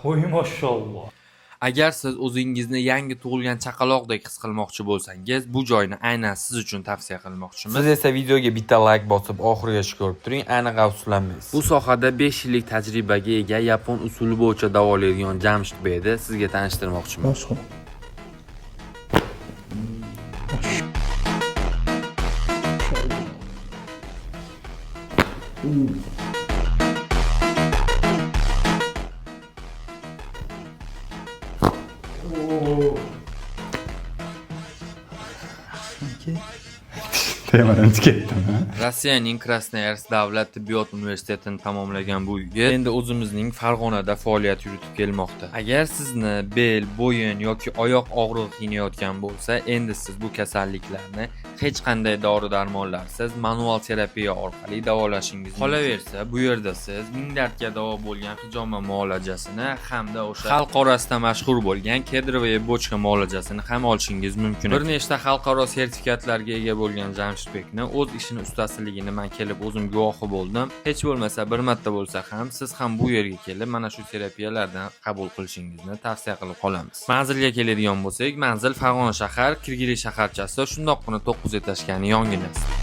Voy maşallah. Agar siz o'zingizni yangi tug'ilgan chaqaloqdek his qilmoqchi bo'lsangiz, bu joyni aynan siz uchun tavsiya qilmoqchimiz. Siz esa videoga bitta like bosib oxirigacha ko'rib turing, aniq afsuslanmaysiz. Bu sohada 5 yillik tajribaga ega yapon usuli bo'yicha davolaydigan Jamshid Beyni sizga tanishtirmoqchiman. Temadan ketdim. Rossiyaning Krasnoyarsk davlat tibbiyot universitetini tamomlagan bu yigit endi o'zimizning Farg'onada faoliyat yuritib kelmoqda. Agar sizni bel, bo'yin yoki oyoq og'rig'i qiynayotgan bo'lsa, endi siz bu kasalliklarni hech qanday dori-darmonlarsiz manual terapiya orqali davolashingiz mumkin. Qolaversa, bu yerda siz ming dardga davo bo'lgan hijoma muolajasini hamda o'sha xalq orasida mashhur bo'lgan kedroviy bochka muolajasini ham olishingiz mumkin. Bir nechta xalqaro sertifikatlarga ega bo'lgan Jamshid Bekni o'z ishini ustasiligini men kelib o'zim guvohi bo'ldim. Hech bo'lmasa bir marta bo'lsa ham siz ham bu yerga kelib mana shu terapiyalardan qabul qilishingizni tavsiya qilib qolamiz. Manzilga keladigan bo'lsak, manzil Farg'ona shahar, Kirgili shaharchasida, shundoqqina 9 etashkani yonginasida.